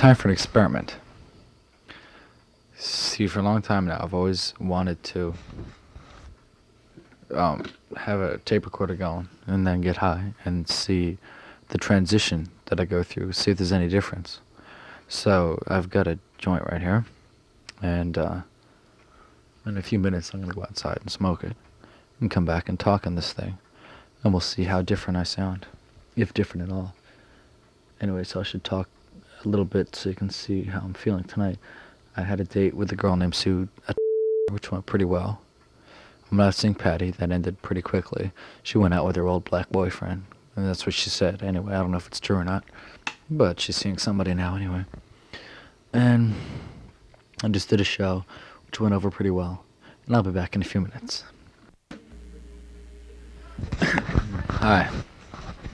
time for an experiment. See, for a long time now, I've always wanted to have a tape recorder going and then get high and see the transition that I go through, see if there's any difference. So I've got a joint right here, and in a few minutes I'm going to go outside and smoke it and come back and talk on this thing, and we'll see how different I sound, if different at all. Anyway, so I should talk a little bit so you can see how I'm feeling tonight. I had a date with a girl named Sue, which went pretty well. I'm not seeing Patty. That ended pretty quickly. She went out with her old black boyfriend, and that's what she said. Anyway, I don't know if it's true or not, but she's seeing somebody now anyway. And I just did a show, which went over pretty well, and I'll be back in a few minutes. Hi,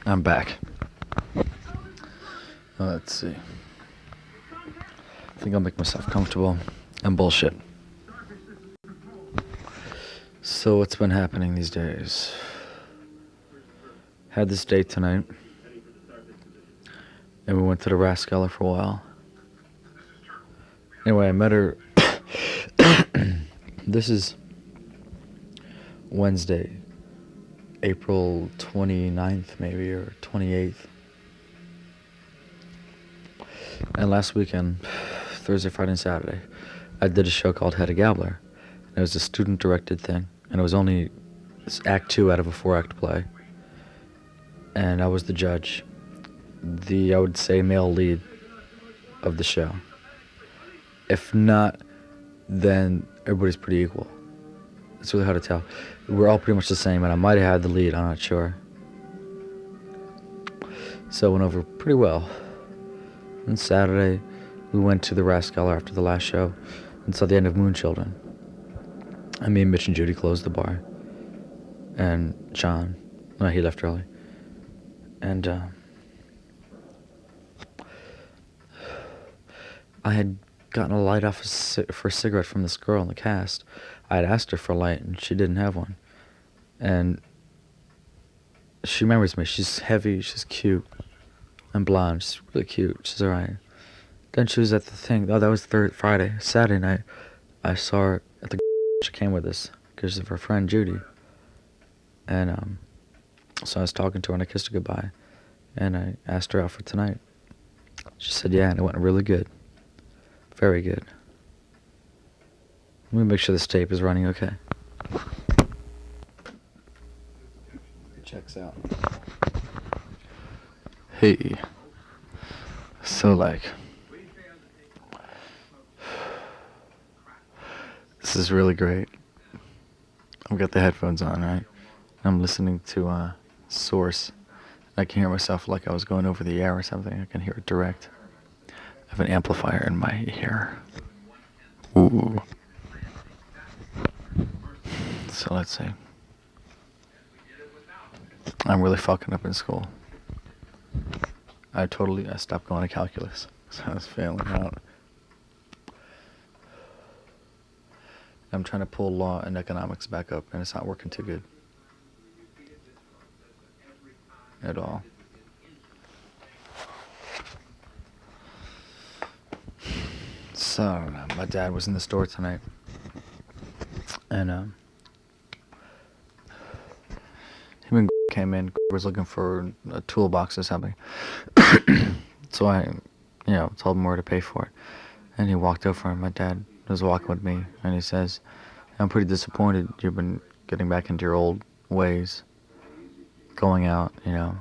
I'm back. Let's see. I think I'll make myself comfortable and bullshit. So what's been happening these days? Had this date tonight, and we went to the Rathskeller for a while. Anyway, I met her. This is Wednesday, April 29th maybe, or 28th. And last weekend, Thursday, Friday, and Saturday, I did a show called Hedda Gabler. It was a student-directed thing, and it was only Act 2 out of a 4-act play. And I was the judge, I would say, male lead of the show. If not, then everybody's pretty equal. It's really hard to tell. We're all pretty much the same, and I might have had the lead, I'm not sure. So it went over pretty well. And Saturday, we went to the Rathskeller after the last show and saw the end of Moon Children. And me and Mitch and Judy closed the bar. And John, no, he left early. And I had gotten a light off for a cigarette from this girl in the cast. I had asked her for a light, and she didn't have one. And she remembers me. She's heavy, she's cute, and blonde. She's really cute. She's alright. Then she was at the thing. Oh, that was Friday. Saturday night, I saw her at the. She came with us because of her friend Judy. And so I was talking to her, and I kissed her goodbye. And I asked her out for tonight. She said, yeah, and it went really good. Very good. Let me make sure this tape is running okay. Checks out. Hey. So, this is really great. I've got the headphones on, right? I'm listening to Source. I can hear myself like I was going over the air or something. I can hear it direct. I have an amplifier in my ear. Ooh. So let's see. I'm really fucking up in school. I stopped going to calculus, so I was failing out. I'm trying to pull law and economics back up, and it's not working too good. At all. So, I don't know. My dad was in the store tonight, and him and came in, was looking for a toolbox or something. So I, told him where to pay for it. And he walked over, and my dad was walking with me, and he says, I'm pretty disappointed you've been getting back into your old ways, going out, and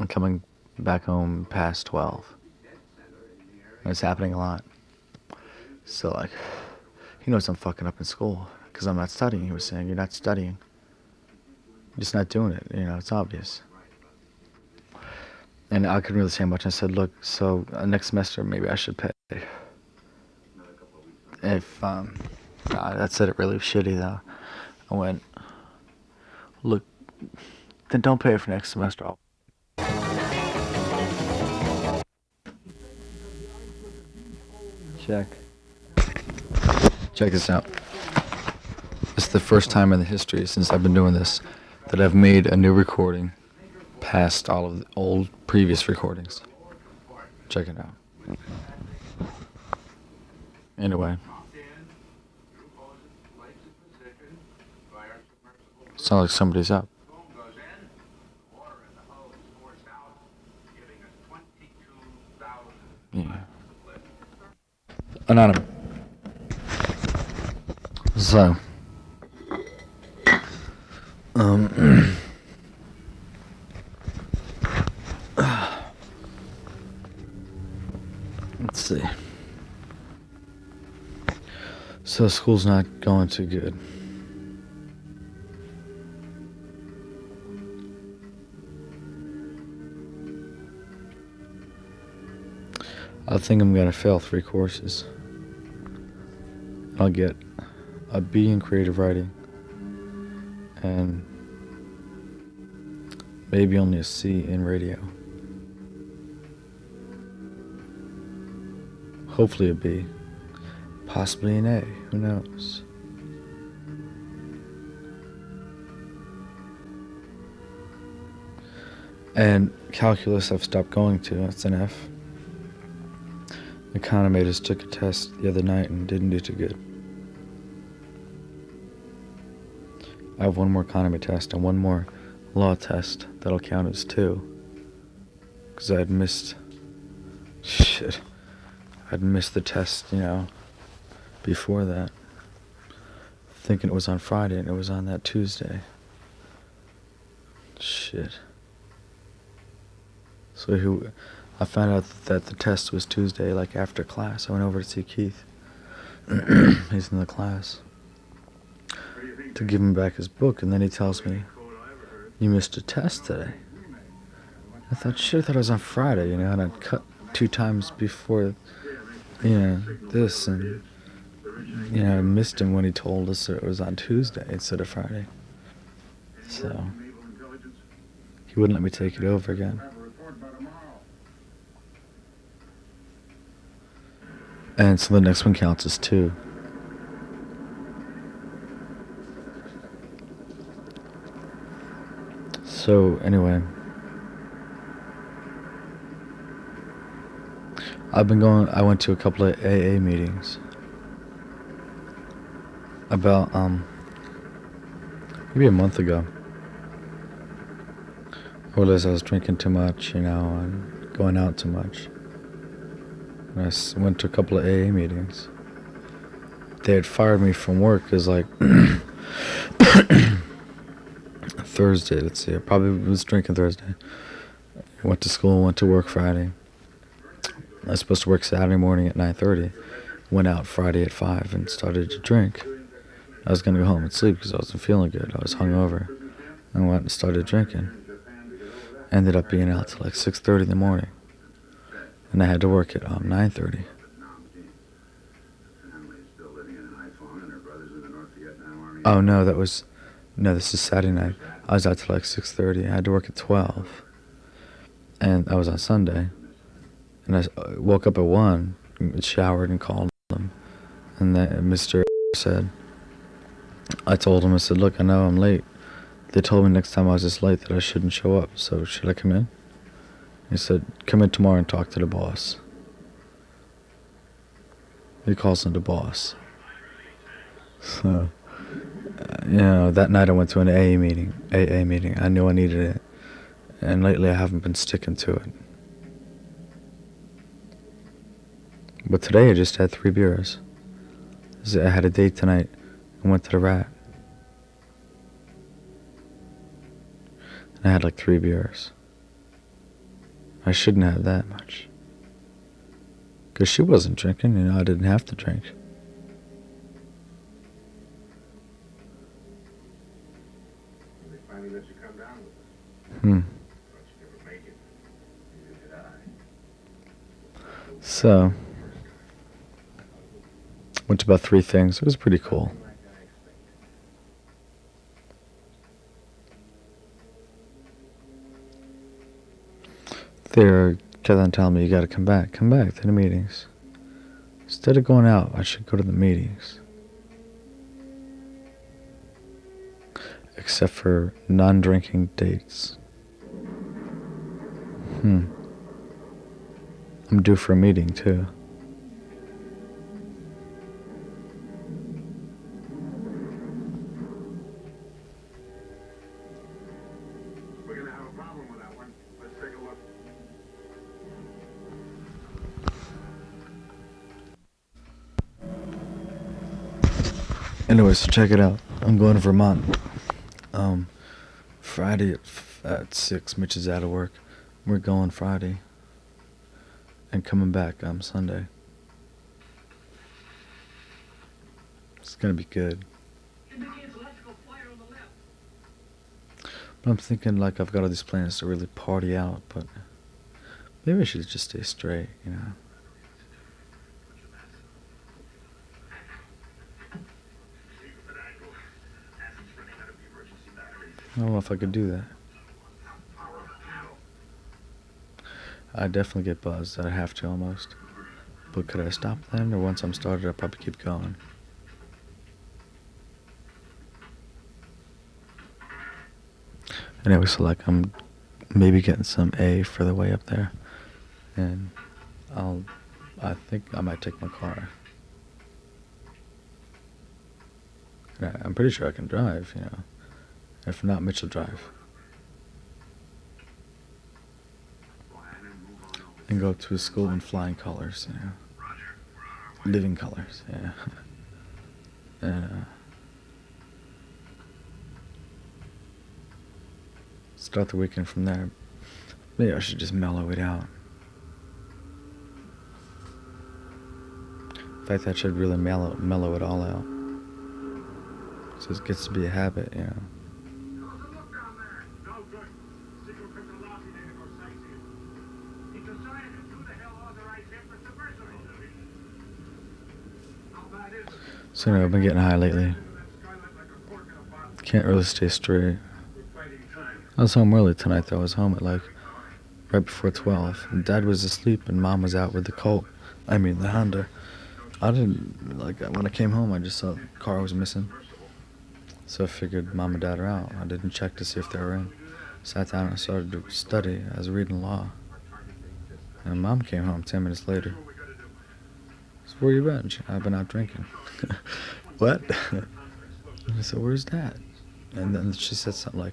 coming back home past 12. And it's happening a lot. So, he knows I'm fucking up in school, because I'm not studying, he was saying. You're not studying. You're just not doing it, it's obvious. And I couldn't really say much. I said, look, so next semester maybe I should pay. If, that said it really shitty though. I went, look, then don't pay for next semester. Check this out. It's the first time in the history since I've been doing this that I've made a new recording past all of the old previous recordings. Check it out. Anyway. Sounds like somebody's up. Yeah. Anonymous. So, let's see. So school's not going too good. I think I'm gonna fail 3 courses. I'll get a B in creative writing and maybe only a C in radio. Hopefully a B. Possibly an A. Who knows? And calculus I've stopped going to. That's an F. Econometers took a test the other night and didn't do too good. I have one more economy test and one more law test that'll count as 2. Because I'd missed the test, before that. Thinking it was on Friday and it was on that Tuesday. Shit. So I found out that the test was Tuesday, like after class. I went over to see Keith. He's in the class. To give him back his book, and then he tells me, "You missed a test today." I thought it was on Friday, and I'd cut 2 times before, this, and, I missed him when he told us that it was on Tuesday instead of Friday. So, he wouldn't let me take it over again. And so the next one counts as 2. So, anyway, I went to a couple of AA meetings about, maybe a month ago. I realized I was drinking too much, and going out too much. And I went to a couple of AA meetings. They had fired me from work because, Thursday, let's see, I probably was drinking Thursday. Went to school, went to work Friday. I was supposed to work Saturday morning at 9:30. Went out Friday at 5 and started to drink. I was going to go home and sleep because I wasn't feeling good. I was hungover. I went and started drinking. Ended up being out till 6:30 in the morning. And I had to work at 9:30. Oh, no, this is Saturday night. I was out till 6:30. I had to work at 12. And I was on Sunday. And I woke up at 1, showered and called them. And then Mr. said, I told him, I said, "Look, I know I'm late. They told me next time I was this late that I shouldn't show up, so should I come in?" He said, "Come in tomorrow and talk to the boss." He calls him the boss. So, that night I went to an AA meeting. I knew I needed it. And lately I haven't been sticking to it. But today I just had 3 beers. I had a date tonight and went to the Rat. And I had 3 beers. I shouldn't have that much. Because she wasn't drinking, I didn't have to drink. So, went to about 3 things. It was pretty cool. They're kept on telling me, "You gotta come back to the meetings. Instead of going out, I should go to the meetings." Except for non-drinking dates. I'm due for a meeting too. We're gonna have a problem with that one. Let's take a look. Anyway, so check it out. I'm going to Vermont. Friday at 6. Mitch is out of work. We're going Friday. And coming back Sunday. It's gonna be good. But I'm thinking like I've got all these plans to really party out, but maybe I should just stay straight, you know. I don't know if I could do that. I definitely get buzzed. I'd have to almost. But could I stop then? Or once I'm started, I'll probably keep going. Anyway, so like I'm maybe getting some A for the way up there. And I think I might take my car. Yeah, I'm pretty sure I can drive, you know. If not, Mitch will drive. And go to a school in flying colors, you know. Living colors, yeah. And start the weekend from there. Maybe I should just mellow it out. In fact, I should really mellow it all out. So it gets to be a habit, you know. So anyway, I've been getting high lately. Can't really stay straight. I was home early tonight though. I was home at like right before 12. And Dad was asleep and Mom was out with the Colt. The Honda. I didn't, like, when I came home I just saw the car was missing. So I figured Mom and Dad are out. I didn't check to see if they were in. Sat down and started to study. I was reading law. And Mom came home 10 minutes later. So where you been? I've been out drinking. What? I said, where's Dad? And then she said something like,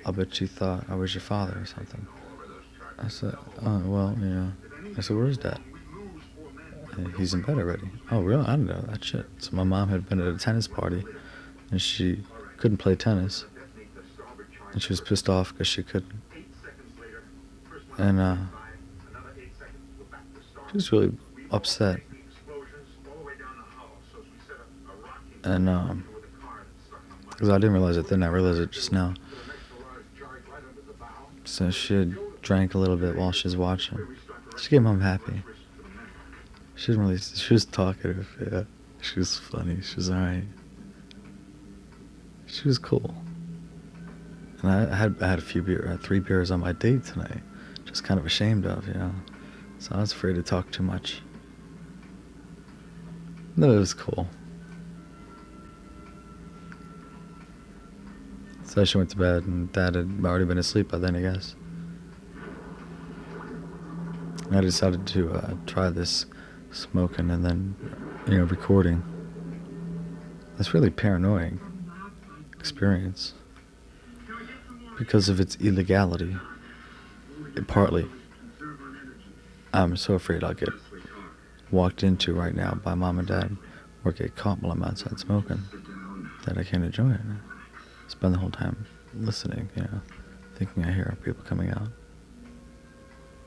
I'll bet you thought I was your father or something. I said, oh, well, you know. I said, where's Dad? He's in bed already. Oh, really? I didn't know that shit. So my mom had been at a tennis party, and she couldn't play tennis. And she was pissed off because she couldn't. And she was really upset. And because I didn't realize it then, I realized it just now. So she had drank a little bit while she was watching. She came home happy. She was talkative, yeah. She was funny, she was alright. She was cool. And I had a few beers, I had 3 beers on my date tonight. Just kind of ashamed of, you know. So I was afraid to talk too much. No, it was cool. So she went to bed, and Dad had already been asleep by then, I guess. And I decided to try this smoking and then, you know, recording. That's really paranoid experience because of its illegality. Partly, I'm so afraid I'll get walked into right now by Mom and Dad or get caught while I'm outside smoking that I can't enjoy it. Spend the whole time listening, you know, thinking I hear people coming out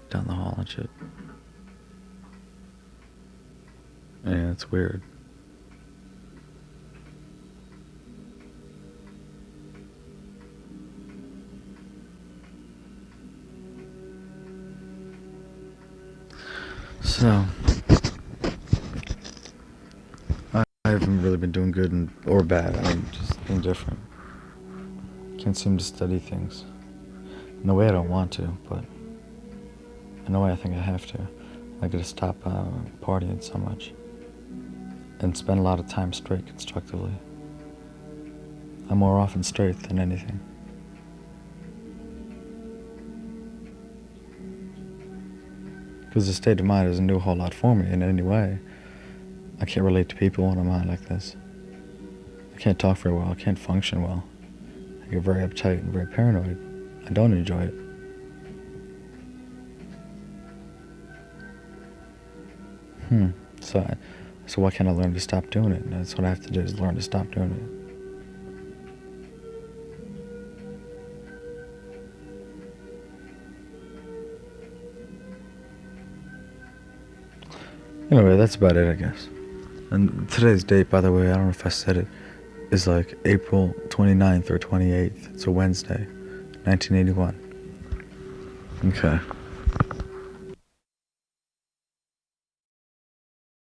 down the hall and shit. Yeah, it's weird. So, I haven't really been doing good or bad. Just indifferent. Can't seem to study things. In a way I don't want to, but in a way I think I have to. I gotta stop partying so much and spend a lot of time straight constructively. I'm more often straight than anything. Because the state of mind doesn't do a whole lot for me in any way. I can't relate to people when I'm high like this. I can't talk very well. I can't function well. I get very uptight and very paranoid. I don't enjoy it. So why can't I learn to stop doing it? That's what I have to do, is learn to stop doing it. Anyway, that's about it, I guess. And today's date, by the way, I don't know if I said it, is like April 29th or 28th. It's a Wednesday, 1981. Okay.